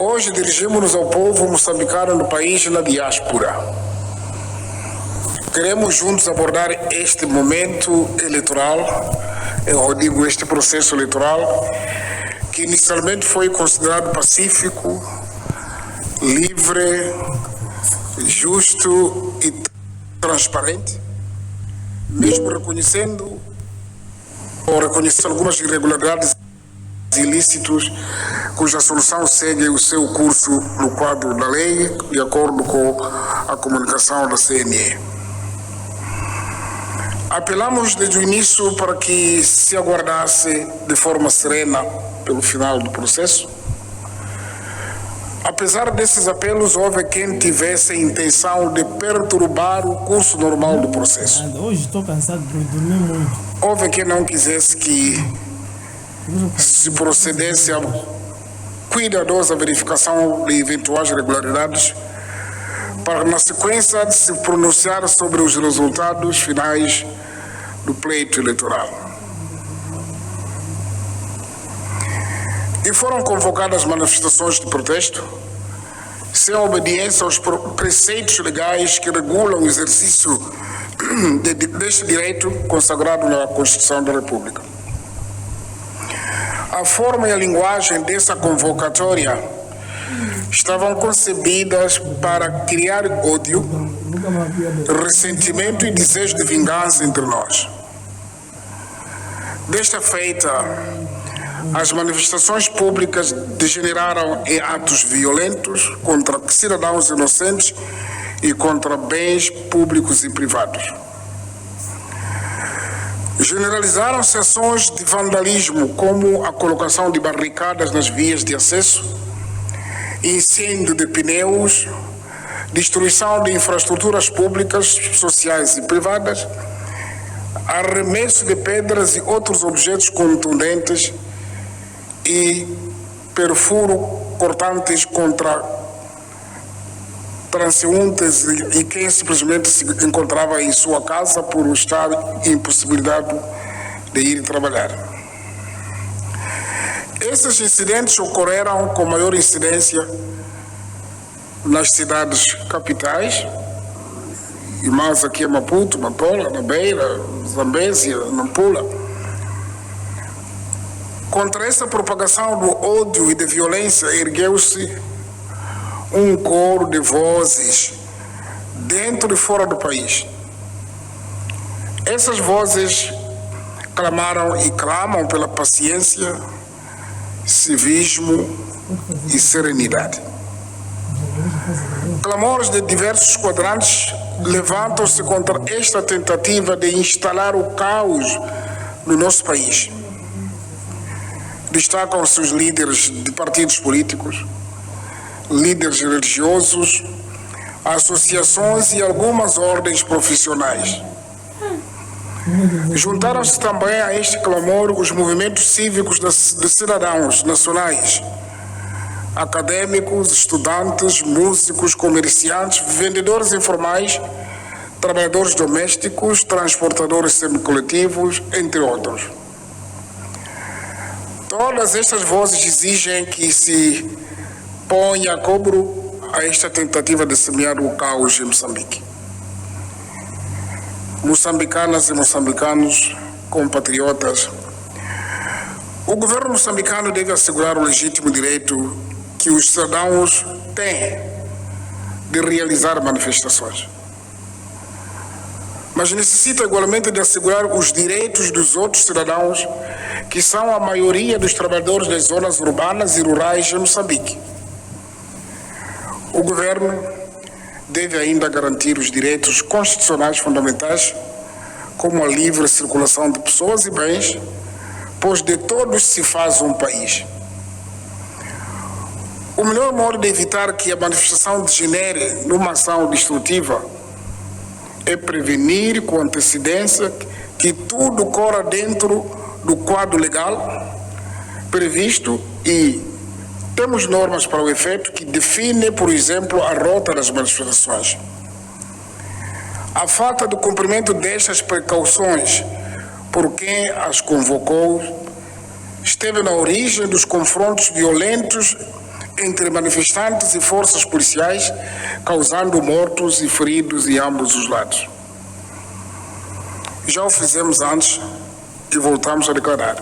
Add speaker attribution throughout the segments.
Speaker 1: Hoje dirigimos-nos ao povo moçambicano no país e na diáspora. Queremos juntos abordar este momento eleitoral, eu digo este processo eleitoral, que inicialmente foi considerado pacífico, livre, justo e transparente, mesmo reconhecendo algumas irregularidades ilícitos cuja solução segue o seu curso no quadro da lei, de acordo com a comunicação da CNE. Apelamos desde o início para que se aguardasse de forma serena pelo final do processo. Apesar desses apelos, houve quem tivesse a intenção de perturbar o curso normal do processo.
Speaker 2: Hoje estou cansado de dormir muito.
Speaker 1: Houve quem não quisesse que se procedesse a cuidadosa verificação de eventuais irregularidades, para na sequência de se pronunciar sobre os resultados finais do pleito eleitoral. E foram convocadas manifestações de protesto, sem obediência aos preceitos legais que regulam o exercício deste direito consagrado na Constituição da República. A forma e a linguagem dessa convocatória estavam concebidas para criar ódio, ressentimento e desejo de vingança entre nós. Desta feita, as manifestações públicas degeneraram em atos violentos contra cidadãos inocentes e contra bens públicos e privados. Generalizaram-se ações de vandalismo, como a colocação de barricadas nas vias de acesso, incêndio de pneus, destruição de infraestruturas públicas, sociais e privadas, arremesso de pedras e outros objetos contundentes e perfuro cortantes contra transeuntes e quem simplesmente se encontrava em sua casa por estar impossibilitado de ir trabalhar. Esses incidentes ocorreram com maior incidência nas cidades capitais, e mais aqui em Maputo, Nampula, na Beira, Zambésia, Nampula. Contra essa propagação do ódio e da violência ergueu-se um coro de vozes dentro e fora do país. Essas vozes clamaram e clamam pela paciência, civismo e serenidade. Clamores de diversos quadrantes levantam-se contra esta tentativa de instalar o caos no nosso país. Destacam-se os líderes de partidos políticos, líderes religiosos, associações e algumas ordens profissionais. Juntaram-se também a este clamor os movimentos cívicos de cidadãos nacionais, acadêmicos, estudantes, músicos, comerciantes, vendedores informais, trabalhadores domésticos, transportadores semicoletivos, entre outros. Todas estas vozes exigem que se ponha a cobro a esta tentativa de semear o caos em Moçambique. Moçambicanas e moçambicanos, compatriotas, o governo moçambicano deve assegurar o legítimo direito que os cidadãos têm de realizar manifestações. Mas necessita igualmente de assegurar os direitos dos outros cidadãos, que são a maioria dos trabalhadores das zonas urbanas e rurais em Moçambique. O governo deve ainda garantir os direitos constitucionais fundamentais, como a livre circulação de pessoas e bens, pois de todos se faz um país. O melhor modo de evitar que a manifestação degenere numa ação destrutiva é prevenir com antecedência que tudo corra dentro do quadro legal previsto e temos normas para o efeito que definem, por exemplo, a rota das manifestações. A falta do cumprimento destas precauções por quem as convocou esteve na origem dos confrontos violentos entre manifestantes e forças policiais, causando mortos e feridos em ambos os lados. Já o fizemos antes e voltamos a declarar.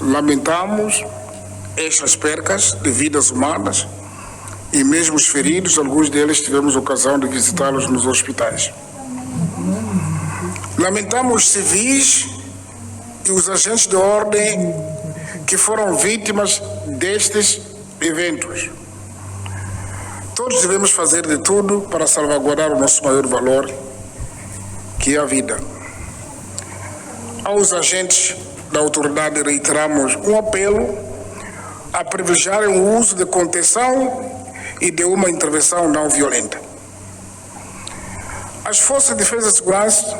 Speaker 1: Lamentamos estas percas de vidas humanas e mesmo os feridos, alguns deles tivemos ocasião de visitá-los nos hospitais. Lamentamos os civis e os agentes de ordem que foram vítimas destes eventos. Todos devemos fazer de tudo para salvaguardar o nosso maior valor, que é a vida. Aos agentes da autoridade reiteramos um apelo a privilegiarem o uso de contenção e de uma intervenção não violenta. As forças de defesa e segurança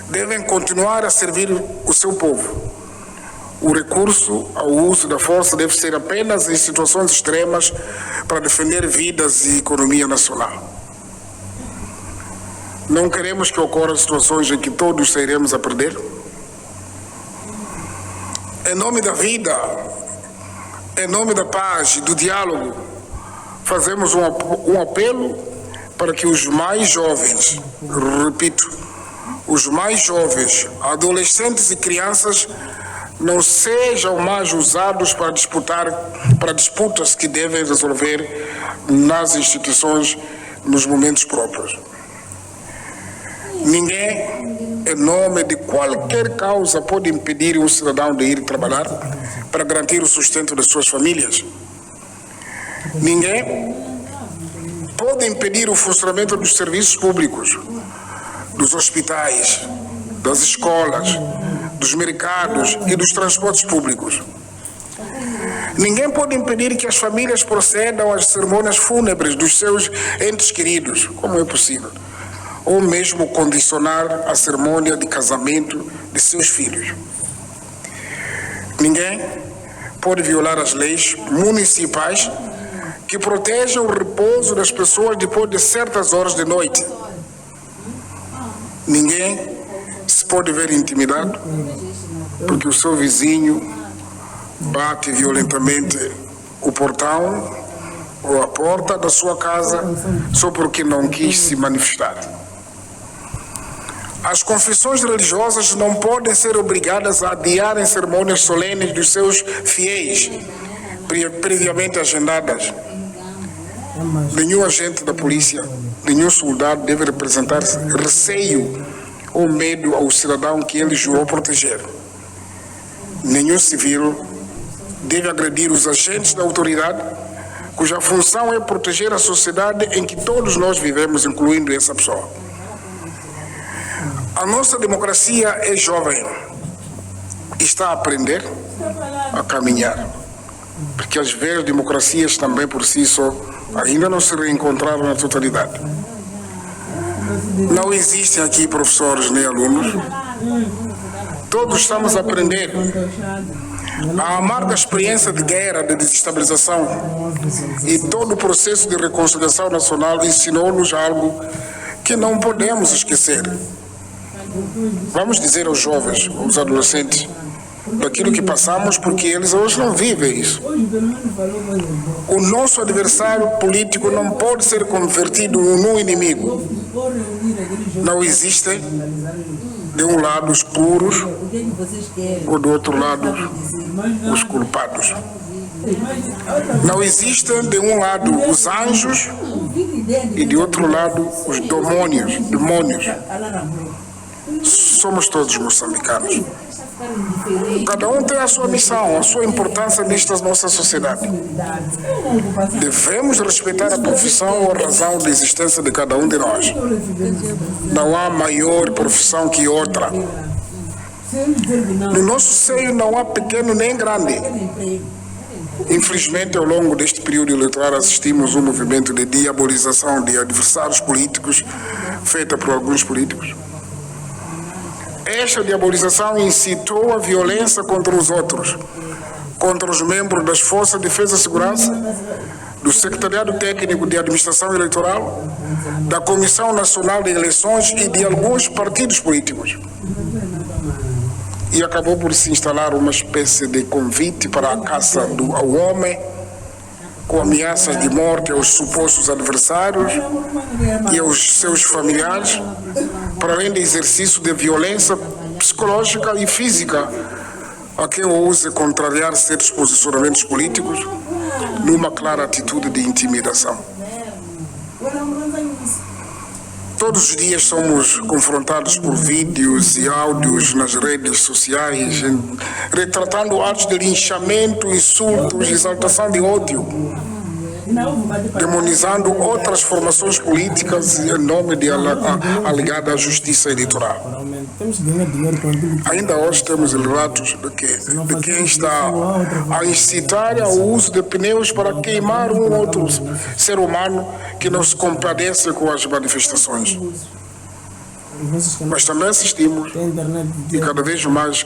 Speaker 1: devem continuar a servir o seu povo. O recurso ao uso da força deve ser apenas em situações extremas para defender vidas e economia nacional. Não queremos que ocorram situações em que todos sairemos a perder. Em nome da vida, em nome da paz e do diálogo, fazemos um apelo para que os mais jovens, repito, os mais jovens, adolescentes e crianças não sejam mais usados para disputas que devem resolver nas instituições nos momentos próprios. Ninguém, em nome de qualquer causa, pode impedir um cidadão de ir trabalhar para garantir o sustento das suas famílias. Ninguém pode impedir o funcionamento dos serviços públicos, dos hospitais, das escolas, dos mercados e dos transportes públicos. Ninguém pode impedir que as famílias procedam às cerimônias fúnebres dos seus entes queridos, como é possível, ou mesmo condicionar a cerimônia de casamento de seus filhos. Ninguém pode violar as leis municipais que protegem o repouso das pessoas depois de certas horas de noite. Ninguém se pode ver intimidado porque o seu vizinho bate violentamente o portão ou a porta da sua casa só porque não quis se manifestar. As confissões religiosas não podem ser obrigadas a adiarem cerimônias solenes dos seus fiéis, previamente agendadas. Nenhum agente da polícia, nenhum soldado deve representar receio ou medo ao cidadão que ele jurou proteger. Nenhum civil deve agredir os agentes da autoridade, cuja função é proteger a sociedade em que todos nós vivemos, incluindo essa pessoa. A nossa democracia é jovem, está a aprender a caminhar, porque as velhas democracias também por si só ainda não se reencontraram na totalidade. Não existem aqui professores nem alunos, todos estamos a aprender. A amarga experiência de guerra, de desestabilização e todo o processo de reconciliação nacional ensinou-nos algo que não podemos esquecer. Vamos dizer aos jovens, aos adolescentes, daquilo que passamos, porque eles hoje não vivem isso. O nosso adversário político não pode ser convertido num inimigo. Não existem, de um lado, os puros, ou do outro lado, os culpados. Não existem, de um lado, os anjos, e de outro lado, os demônios. Somos todos moçambicanos. Cada um tem a sua missão, a sua importância nesta nossa sociedade. Devemos respeitar a profissão ou a razão da existência de cada um de nós. Não há maior profissão que outra. No nosso seio não há pequeno nem grande. Infelizmente, ao longo deste período eleitoral, assistimos a um movimento de diabolização de adversários políticos, feita por alguns políticos. Esta diabolização incitou a violência contra os outros, contra os membros das Forças de Defesa e Segurança, do Secretariado Técnico de Administração Eleitoral, da Comissão Nacional de Eleições e de alguns partidos políticos. E acabou por se instalar uma espécie de convite para a caça ao homem com ameaças de morte aos supostos adversários e aos seus familiares, para além do exercício de violência psicológica e física a quem ouse contrariar certos posicionamentos políticos numa clara atitude de intimidação. Todos os dias somos confrontados por vídeos e áudios nas redes sociais, retratando atos de linchamento, insultos, exaltação de ódio, demonizando outras formações políticas em nome de alegada justiça eleitoral. Ainda hoje temos relatos de quem está a incitar ao uso de pneus para queimar um outro ser humano que não se compadece com as manifestações. Mas também assistimos, e cada vez mais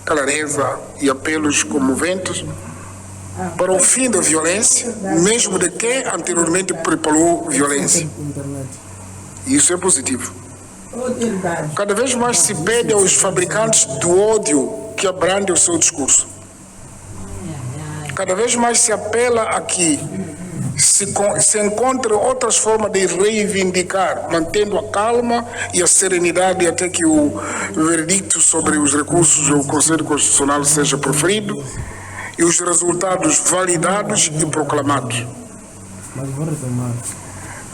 Speaker 1: clareza e apelos comoventes para o fim da violência, mesmo de quem anteriormente preparou violência. Isso é positivo. Cada vez mais se pede aos fabricantes do ódio que abrandem o seu discurso. Cada vez mais se apela a que se encontre outras formas de reivindicar, mantendo a calma e a serenidade até que o veredicto sobre os recursos do Conselho Constitucional seja proferido e os resultados validados e proclamados.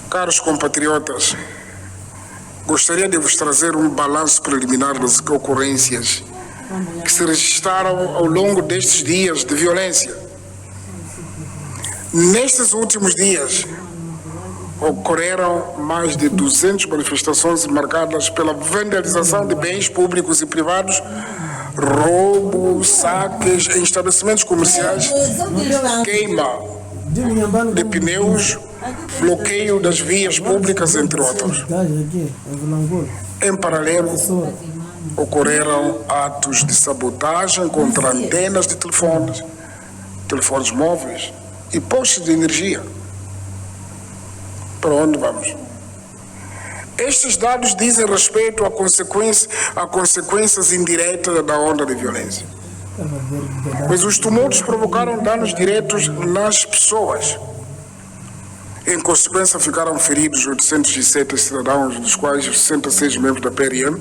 Speaker 1: Caros compatriotas, gostaria de vos trazer um balanço preliminar das ocorrências que se registraram ao longo destes dias de violência. Nestes últimos dias, ocorreram mais de 200 manifestações marcadas pela vandalização de bens públicos e privados, roubos, saques em estabelecimentos comerciais, queima de pneus, bloqueio das vias públicas, entre outros. Em paralelo, ocorreram atos de sabotagem contra antenas de telefones móveis e postes de energia. Para onde vamos? Estes dados dizem respeito a consequências indiretas da onda de violência. Pois os tumultos provocaram danos diretos nas pessoas. Em consequência, ficaram feridos 807 cidadãos, dos quais 66 membros da PRM.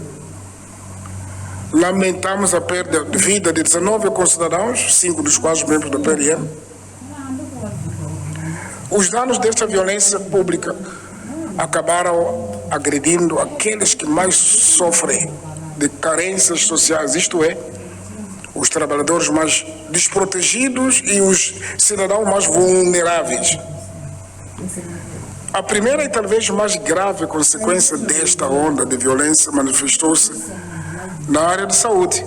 Speaker 1: Lamentamos a perda de vida de 19 concidadãos, 5 dos quais membros da PRM. Os danos desta violência pública acabaram agredindo aqueles que mais sofrem de carências sociais, isto é, os trabalhadores mais desprotegidos e os cidadãos mais vulneráveis. A primeira e talvez mais grave consequência desta onda de violência manifestou-se na área de saúde.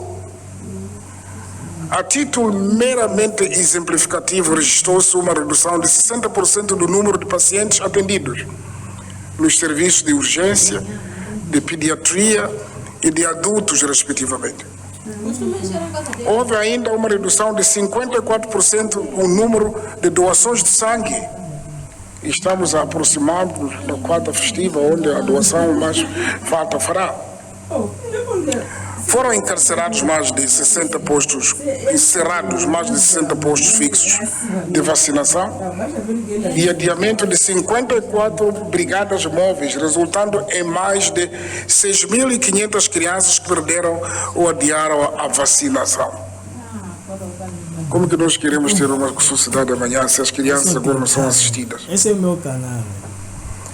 Speaker 1: A título meramente exemplificativo, registrou-se uma redução de 60% do número de pacientes atendidos nos serviços de urgência, de pediatria e de adultos, respectivamente. Houve ainda uma redução de 54% no número de doações de sangue. Estamos a aproximar-nos da quarta festiva, onde a doação mais falta fará. Foram encerrados mais de 60 postos fixos de vacinação e adiamento de 54 brigadas móveis, resultando em mais de 6.500 crianças que perderam ou adiaram a vacinação. Como que nós queremos ter uma sociedade amanhã se as crianças agora não são assistidas?
Speaker 2: Esse é o meu canal.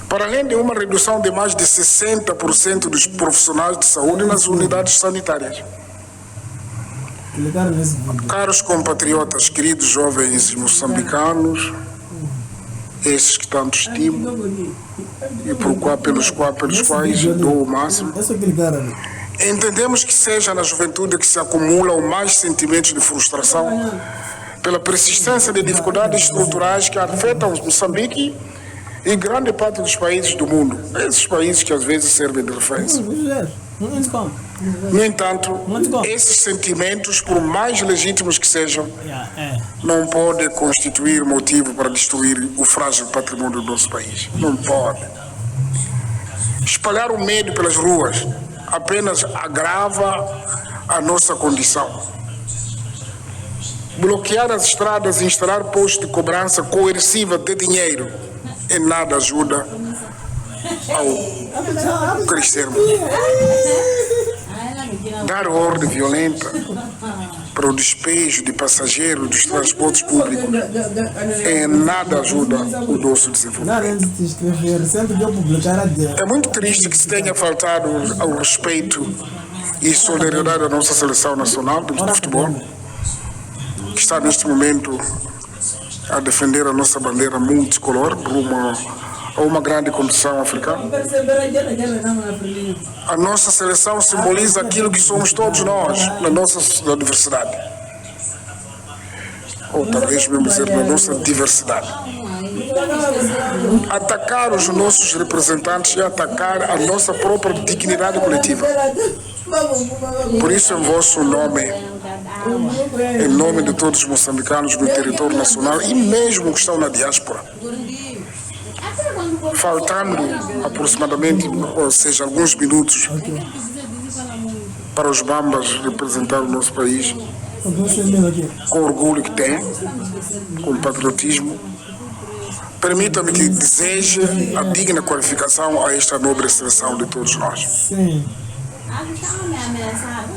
Speaker 1: Para além de uma redução de mais de 60% dos profissionais de saúde nas unidades sanitárias. Caros compatriotas, queridos jovens moçambicanos, esses que tanto estimo e pelos quais dou o máximo, entendemos que seja na juventude que se acumulam mais sentimentos de frustração pela persistência de dificuldades estruturais que afetam Moçambique e grande parte dos países do mundo, esses países que às vezes servem de referência. No entanto, esses sentimentos, por mais legítimos que sejam, não podem constituir motivo para destruir o frágil patrimônio do nosso país. Não pode. Espalhar o medo pelas ruas apenas agrava a nossa condição. Bloquear as estradas e instalar postos de cobrança coerciva de dinheiro em nada ajuda ao crescermos. Dar ordem violenta para o despejo de passageiros dos transportes públicos em nada ajuda o nosso desenvolvimento. É muito triste que se tenha faltado ao respeito e solidariedade da nossa seleção nacional de futebol, que está neste momento a defender a nossa bandeira multicolor rumo a uma grande competição africana. A nossa seleção simboliza aquilo que somos todos nós, na nossa diversidade. Ou talvez mesmo dizer, na nossa diversidade. Atacar os nossos representantes é atacar a nossa própria dignidade coletiva. Por isso, em vosso nome, em nome de todos os moçambicanos no território nacional e mesmo que estão na diáspora, faltando aproximadamente, ou seja, alguns minutos para os bambas representar o nosso país, com o orgulho que tem, com patriotismo, permita-me que deseje a digna qualificação a esta nobre seleção de todos nós.
Speaker 2: Sim.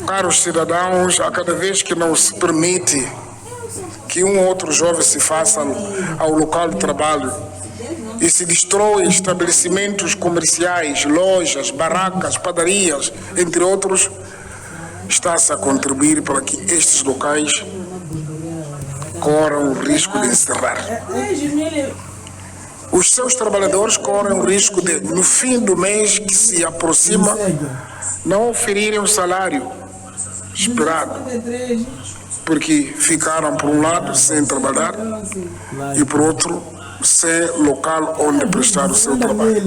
Speaker 1: Caros cidadãos, a cada vez que não se permite que um ou outro jovem se faça ao local de trabalho e se destrói estabelecimentos comerciais, lojas, barracas, padarias, entre outros, está-se a contribuir para que estes locais corram o risco de encerrar. Os seus trabalhadores correm o risco de, no fim do mês que se aproxima, não oferirem o salário esperado, porque ficaram, por um lado, sem trabalhar e, por outro, sem local onde prestar o seu trabalho.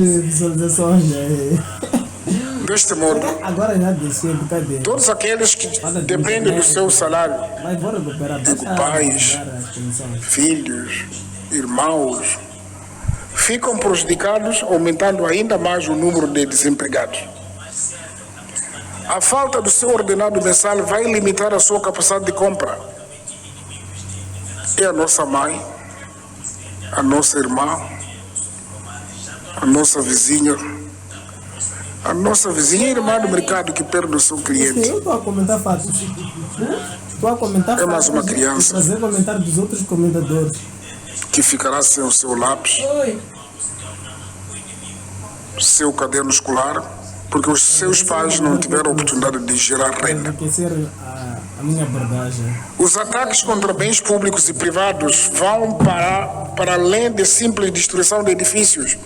Speaker 1: Deste modo, todos aqueles que dependem do seu salário, digo pais, filhos, irmãos, ficam prejudicados, aumentando ainda mais o número de desempregados. A falta do seu ordenado mensal vai limitar a sua capacidade de compra. É a nossa mãe, a nossa irmã, a nossa vizinha e irmã do mercado que perde o seu cliente.
Speaker 2: Eu estou a comentar fatos. Estou a comentar fatos.
Speaker 1: É mais uma criança.
Speaker 2: Fazer comentário dos outros comentadores.
Speaker 1: Que ficará sem o seu lápis, seu caderno escolar, porque os seus pais não tiveram a oportunidade de gerar renda.
Speaker 2: A minha abordagem.
Speaker 1: Os ataques contra bens públicos e privados vão para além de simples destruição de edifícios,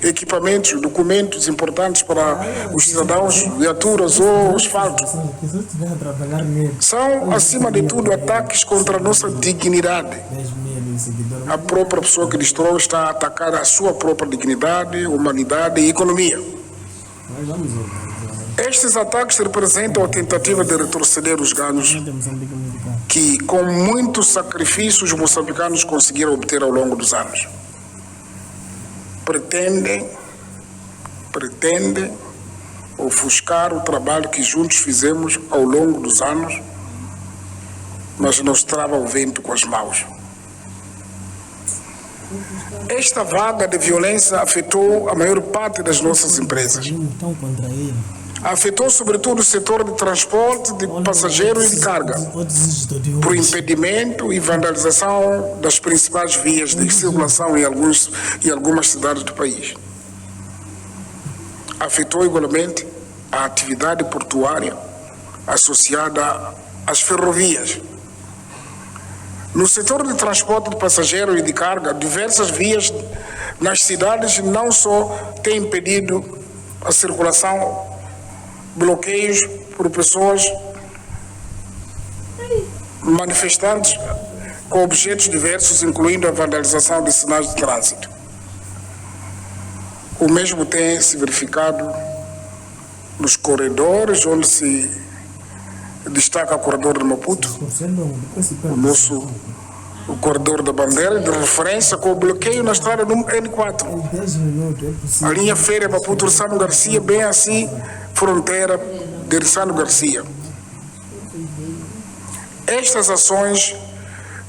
Speaker 1: equipamentos, documentos importantes para os cidadãos, viaturas ou asfalto. São, acima de tudo, ataques contra a nossa dignidade. A própria pessoa que destrói está a atacar a sua própria dignidade, humanidade e economia. Estes ataques representam a tentativa de retroceder os ganhos que, com muitos sacrifícios, os moçambicanos conseguiram obter ao longo dos anos. Pretendem ofuscar o trabalho que juntos fizemos ao longo dos anos, mas nos trava o vento com as mãos. Esta vaga de violência afetou a maior parte das nossas empresas. Afetou sobretudo o setor de transporte de passageiros e de carga, por impedimento e vandalização das principais vias de circulação em algumas cidades do país. Afetou igualmente a atividade portuária associada às ferrovias. No setor de transporte de passageiros e de carga, diversas vias nas cidades não só têm impedido a circulação, bloqueios por pessoas manifestantes com objetos diversos, incluindo a vandalização de sinais de trânsito. O mesmo tem se verificado nos corredores, onde se destaca o corredor de Maputo, o corredor da Bandeira, de referência com o bloqueio na estrada N4. A linha férrea Maputo-Rissano Garcia, bem assim, fronteira de Rissano Garcia. Estas ações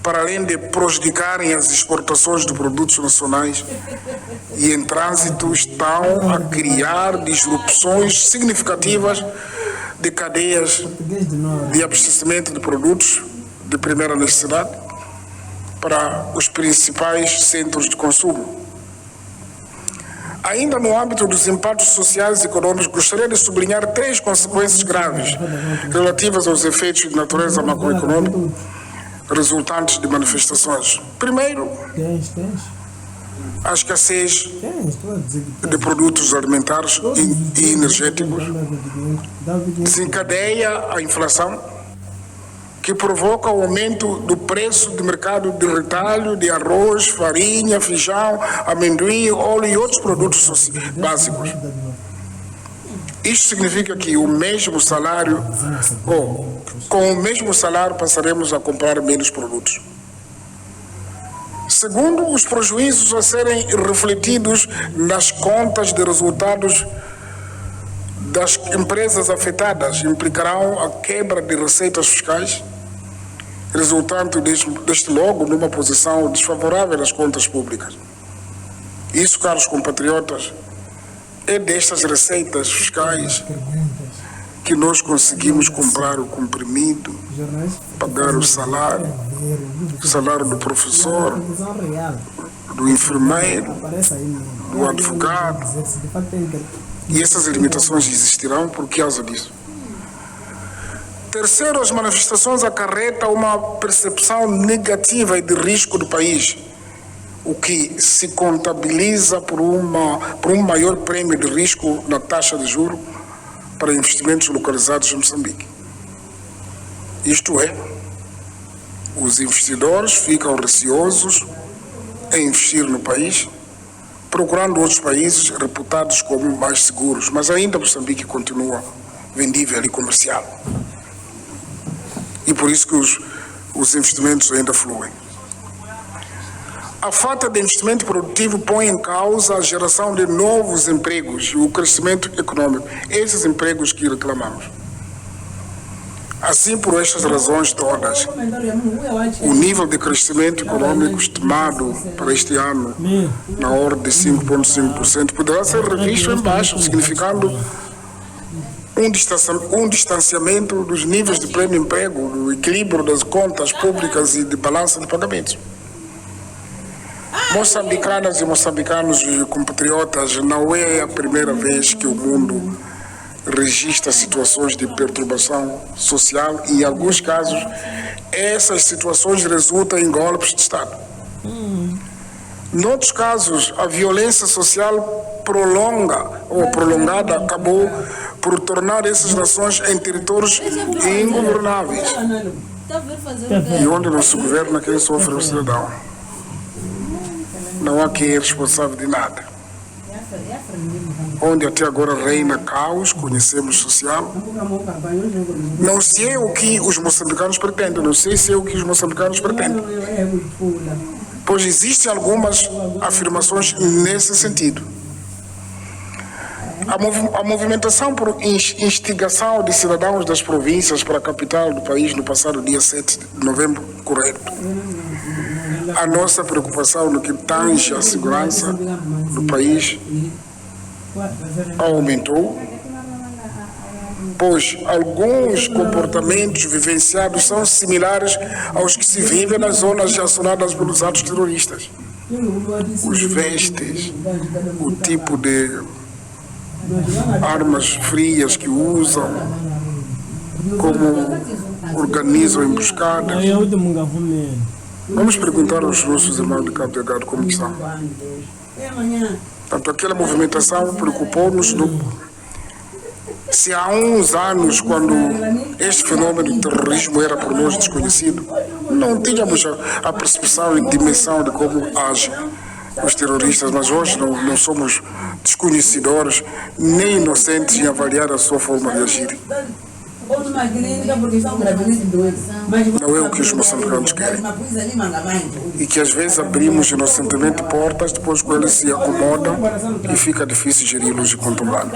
Speaker 1: para além de prejudicarem as exportações de produtos nacionais e em trânsito, estão a criar disrupções significativas de cadeias de abastecimento de produtos de primeira necessidade para os principais centros de consumo. Ainda no âmbito dos impactos sociais e econômicos, gostaria de sublinhar 3 consequências graves relativas aos efeitos de natureza macroeconômica resultantes de manifestações. Primeiro, a escassez de produtos alimentares e energéticos desencadeia a inflação, que provoca o aumento do preço de mercado de retalho de arroz, farinha, feijão, amendoim, óleo e outros produtos básicos. Isto significa que o mesmo salário, com o mesmo salário passaremos a comprar menos produtos. Segundo, os prejuízos a serem refletidos nas contas de resultados das empresas afetadas implicarão a quebra de receitas fiscais, resultante deste logo numa posição desfavorável às contas públicas. Isso, caros compatriotas, é destas receitas fiscais que nós conseguimos comprar o comprimido, pagar o salário do professor, do enfermeiro, do advogado. E essas limitações existirão por causa disso. Terceiro, as manifestações acarretam uma percepção negativa e de risco do país, o que se contabiliza por um maior prêmio de risco na taxa de juros para investimentos localizados em Moçambique. Isto é, os investidores ficam receosos em investir no país, procurando outros países reputados como mais seguros, mas ainda Moçambique continua vendível e comercial. E por isso que os investimentos ainda fluem. A falta de investimento produtivo põe em causa a geração de novos empregos e o crescimento econômico. Esses empregos que reclamamos. Assim, por estas razões todas, o nível de crescimento econômico estimado para este ano, na ordem de 5,5%, poderá ser revisto em baixo, significando um distanciamento dos níveis de pleno emprego, do equilíbrio das contas públicas e de balança de pagamentos. Moçambicanas e moçambicanos e compatriotas, não é a primeira vez que o mundo registra situações de perturbação social e, em alguns casos, essas situações resultam em golpes de Estado. Noutros casos, a violência social prolongada acabou por tornar essas nações em territórios ingovernáveis e onde não se governa quem sofre o cidadão. Não há quem é responsável de nada. Onde até agora reina caos, conhecemos social. Não sei o que os moçambicanos pretendem, não sei se é o que os moçambicanos pretendem. Pois existem algumas afirmações nesse sentido. A movimentação por instigação de cidadãos das províncias para a capital do país no passado dia 7 de novembro, correto. A nossa preocupação no que tange a segurança do país aumentou, pois alguns comportamentos vivenciados são similares aos que se vivem nas zonas assonadas pelos atos terroristas. Os vestes, o tipo de armas frias que usam, como organizam emboscadas. Vamos perguntar aos nossos irmãos de Cabo Delgado como que são. Portanto, aquela movimentação preocupou-nos. Se há uns anos, quando este fenômeno de terrorismo era por nós desconhecido, não tínhamos a percepção e dimensão de como agem os terroristas, mas hoje não somos desconhecedores nem inocentes em avaliar a sua forma de agir. Não é o que os moçambicanos querem. E que às vezes abrimos inocentemente portas, depois com eles se acomodam e fica difícil geri-los e controlá-los.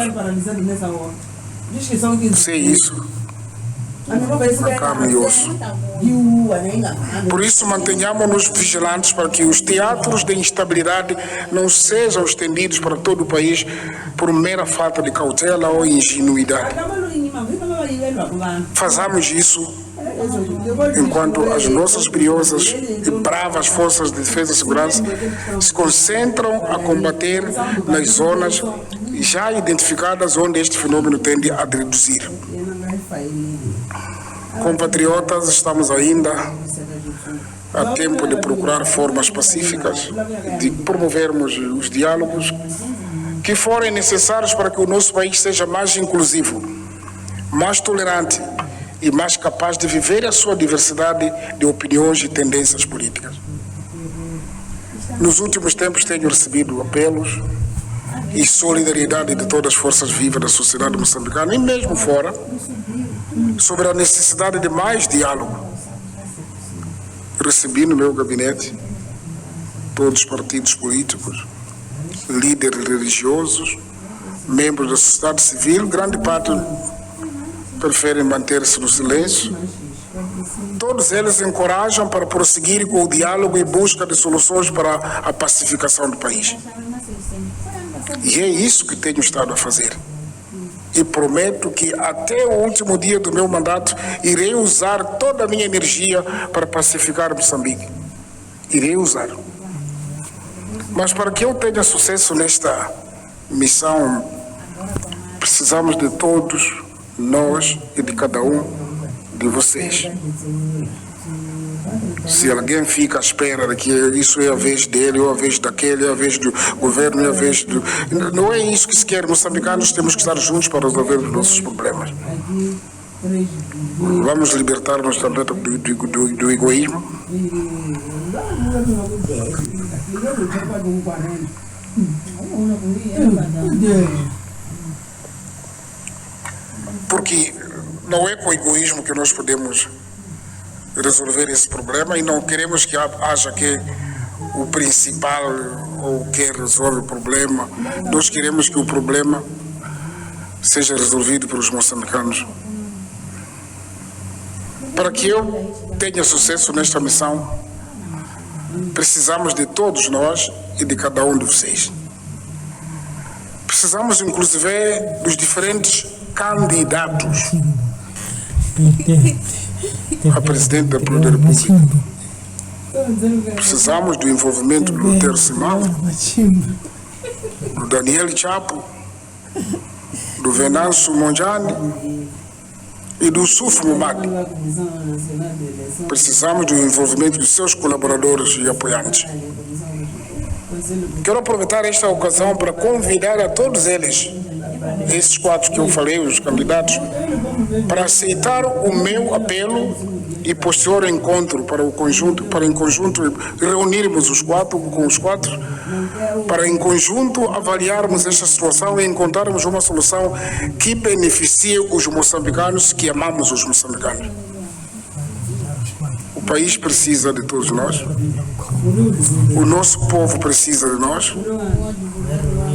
Speaker 1: Sei isso. na carne e osso. Por isso, mantenhamos-nos vigilantes para que os teatros de instabilidade não sejam estendidos para todo o país por mera falta de cautela ou ingenuidade. Façamos isso enquanto as nossas brilhosas e bravas forças de defesa e segurança se concentram a combater nas zonas já identificadas onde este fenômeno tende a reduzir. Compatriotas, estamos ainda a tempo de procurar formas pacíficas de promovermos os diálogos que forem necessários para que o nosso país seja mais inclusivo, mais tolerante e mais capaz de viver a sua diversidade de opiniões e tendências políticas. Nos últimos tempos tenho recebido apelos e solidariedade de todas as forças vivas da sociedade moçambicana e mesmo fora sobre a necessidade de mais diálogo. Recebi no meu gabinete todos os partidos políticos, líderes religiosos, membros da sociedade civil, grande parte preferem manter-se no silêncio. Todos eles encorajam para prosseguir com o diálogo e busca de soluções para a pacificação do país. E é isso que tenho estado a fazer. E prometo que até o último dia do meu mandato irei usar toda a minha energia para pacificar Moçambique. Irei usar. Mas para que eu tenha sucesso nesta missão, precisamos de todos nós e de cada um de vocês. Se alguém fica à espera de que isso é a vez dele, ou a vez daquele, é a vez do governo, é a vez do... Não é isso que se quer. Moçambicanos temos que estar juntos para resolver os nossos problemas. Vamos libertar-nos também do egoísmo. Porque não é com egoísmo que nós podemos resolver esse problema e não queremos que haja que o principal ou quem resolve o problema. Nós queremos que o problema seja resolvido pelos moçambicanos. Para que eu tenha sucesso nesta missão, precisamos de todos nós e de cada um de vocês. Precisamos, inclusive, dos diferentes candidatos a presidente da República. Precisamos do envolvimento do Lutero Simão, do Daniel Chapo, do Venâncio Mondlane e do Suf Mumadi. Precisamos do envolvimento dos seus colaboradores e apoiantes. Quero aproveitar esta ocasião para convidar a todos eles, esses quatro que eu falei, os candidatos, para aceitar o meu apelo e posterior encontro para em conjunto reunirmos os quatro com os quatro, para em conjunto avaliarmos esta situação e encontrarmos uma solução que beneficie os moçambicanos, que amamos os moçambicanos. O país precisa de todos nós. O nosso povo precisa de nós.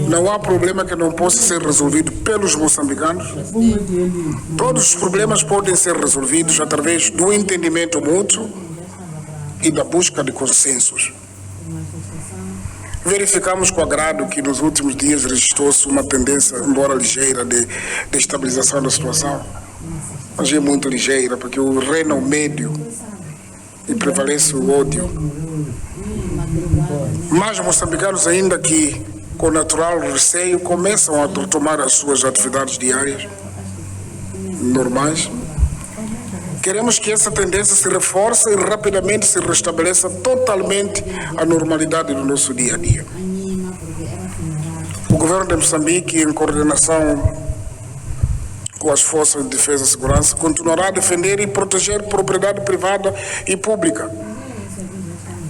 Speaker 1: Não há problema que não possa ser resolvido pelos moçambicanos. Todos os problemas podem ser resolvidos através do entendimento mútuo e da busca de consensos. Verificamos com agrado que nos últimos dias registrou-se uma tendência, embora ligeira, de estabilização da situação. Mas é muito ligeira, porque o reino médio e prevalece o ódio. Mas moçambicanos, ainda que com natural receio, começam a retomar as suas atividades diárias normais. Queremos que essa tendência se reforce e rapidamente se restabeleça totalmente a normalidade do nosso dia a dia. O governo de Moçambique, em coordenação com as forças de defesa e segurança, continuará a defender e proteger propriedade privada e pública.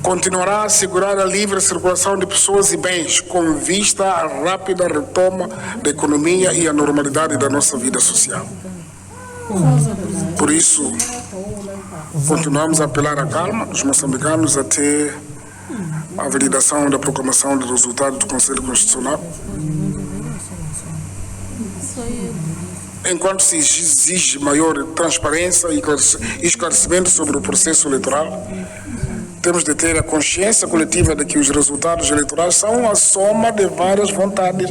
Speaker 1: Continuará a assegurar a livre circulação de pessoas e bens, com vista à rápida retoma da economia e à normalidade da nossa vida social. Por isso, continuamos a apelar à calma dos moçambicanos até a validação da proclamação do resultado do Conselho Constitucional. enquanto se exige maior transparência e esclarecimento sobre o processo eleitoral, temos de ter a consciência coletiva de que os resultados eleitorais são a soma de várias vontades,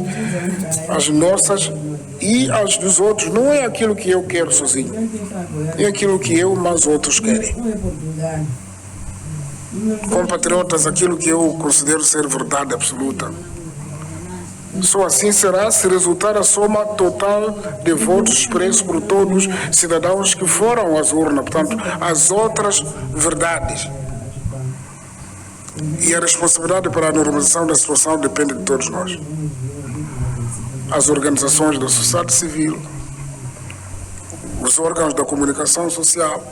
Speaker 1: as nossas e as dos outros. Não é aquilo que eu quero sozinho, é aquilo que eu mais outros querem. Compatriotas, aquilo que eu considero ser verdade absoluta. Só assim será se resultar a soma total de votos expressos por todos os cidadãos que foram às urnas, portanto, as outras verdades. E a responsabilidade para a normalização da situação depende de todos nós. As organizações da sociedade civil, os órgãos da comunicação social,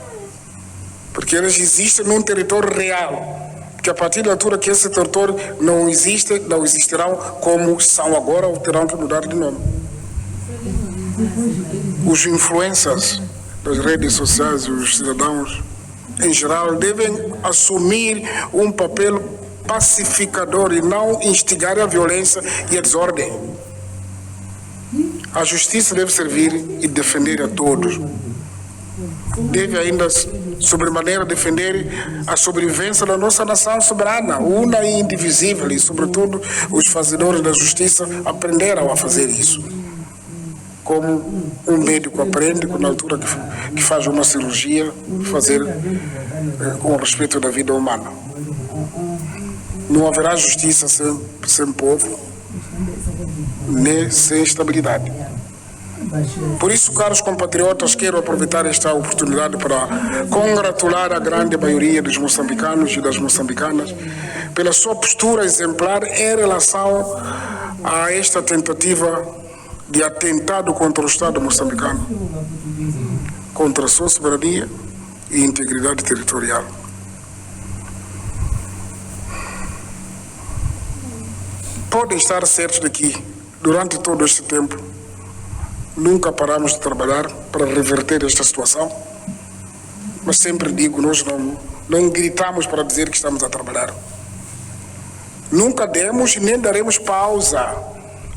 Speaker 1: porque eles existem num território real. Porque a partir da altura que esse território não existe, não existirão como são agora ou terão que mudar de nome. Os influencers das redes sociais e os cidadãos, em geral, devem assumir um papel pacificador e não instigar a violência e a desordem. A justiça deve servir e defender a todos. Deve ainda, sobremaneira, defender a sobrevivência da nossa nação soberana, una e indivisível, e, sobretudo, os fazedores da justiça aprenderam a fazer isso. Como um médico aprende, na altura que faz uma cirurgia, fazer com respeito da vida humana. Não haverá justiça sem povo, nem sem estabilidade. Por isso, caros compatriotas, quero aproveitar esta oportunidade para congratular a grande maioria dos moçambicanos e das moçambicanas pela sua postura exemplar em relação a esta tentativa de atentado contra o Estado moçambicano, contra a sua soberania e integridade territorial. Podem estar certos de que, durante todo este tempo, nunca paramos de trabalhar para reverter esta situação, mas sempre digo, nós não gritamos para dizer que estamos a trabalhar. Nunca demos e nem daremos pausa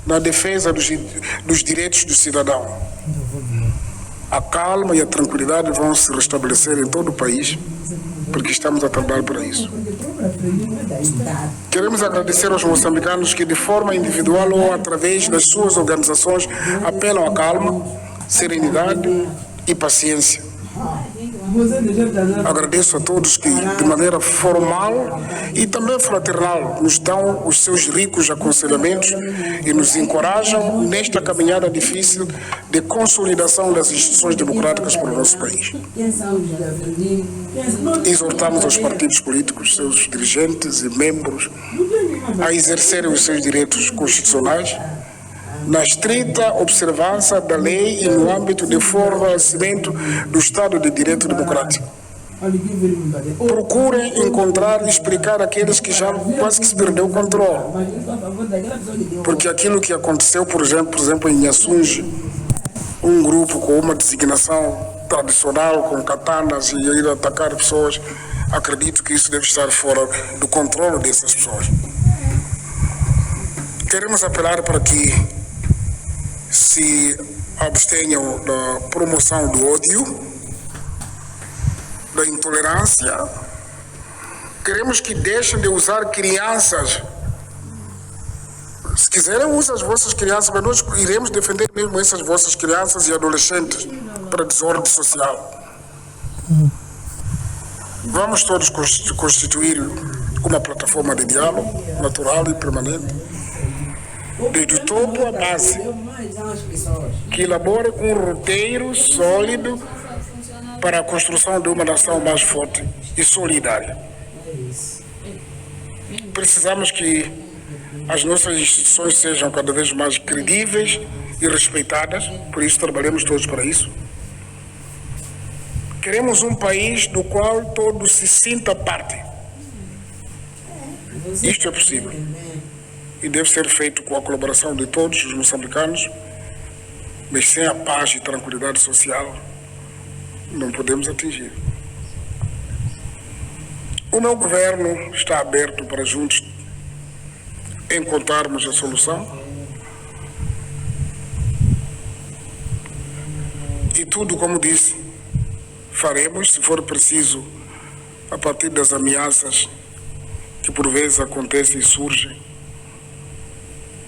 Speaker 1: na defesa dos direitos do cidadão. A calma e a tranquilidade vão se restabelecer em todo o país, porque estamos a trabalhar para isso. Queremos agradecer aos moçambicanos que, de forma individual ou através das suas organizações, apelam à calma, serenidade e paciência. Agradeço a todos que, de maneira formal e também fraternal, nos dão os seus ricos aconselhamentos e nos encorajam nesta caminhada difícil de consolidação das instituições democráticas para o nosso país. Exortamos aos partidos políticos, seus dirigentes e membros a exercerem os seus direitos constitucionais na estrita observância da lei e no âmbito de fortalecimento do Estado de Direito Democrático. Procurem encontrar e explicar aqueles que já quase que se perdeu o controle. Porque aquilo que aconteceu, por exemplo, em Nhaçunji, um grupo com uma designação tradicional, com katanas e ir atacar pessoas, acredito que isso deve estar fora do controle dessas pessoas. Queremos apelar para que se abstenham da promoção do ódio, da intolerância. Queremos que deixem de usar crianças. Se quiserem, usem as vossas crianças, mas nós iremos defender mesmo essas vossas crianças e adolescentes para a desordem social. Vamos todos constituir uma plataforma de diálogo natural e permanente, desde o topo à base, que elabore um roteiro sólido para a construção de uma nação mais forte e solidária. Precisamos que as nossas instituições sejam cada vez mais credíveis e respeitadas, por isso trabalhamos todos para isso. Queremos um país do qual todos se sintam parte. Isto é possível e deve ser feito com a colaboração de todos os moçambicanos, mas sem a paz e tranquilidade social não podemos atingir. O meu governo está aberto para juntos encontrarmos a solução. tudo, como disse, faremos, se for preciso, a partir das ameaças que por vezes acontecem e surgem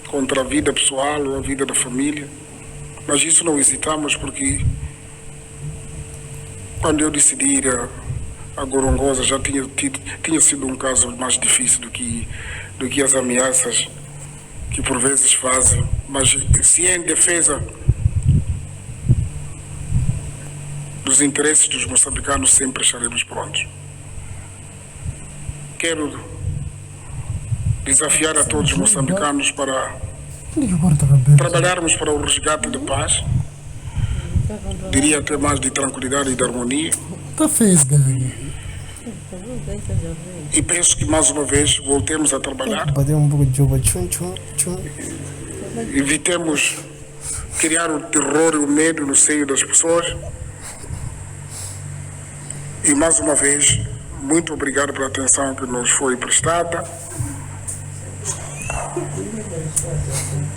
Speaker 1: contra a vida pessoal ou a vida da família. Mas isso não hesitamos, porque quando eu decidi ir a Gorongosa já tinha sido um caso mais difícil do que as ameaças que por vezes fazem. Mas se é em defesa dos interesses dos moçambicanos, sempre estaremos prontos. Quero desafiar a todos os moçambicanos para trabalharmos para o resgate de paz, diria até mais de tranquilidade e de harmonia.
Speaker 2: Tá fez, galera.
Speaker 1: E penso que mais uma vez voltemos a trabalhar.
Speaker 2: Bateu um pouco de jogo, tchum, tchum, tchum.
Speaker 1: Evitemos criar o terror e o medo no seio das pessoas. E mais uma vez, muito obrigado pela atenção que nos foi prestada.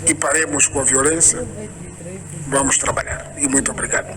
Speaker 1: E paremos com a violência. Vamos trabalhar. E muito obrigado.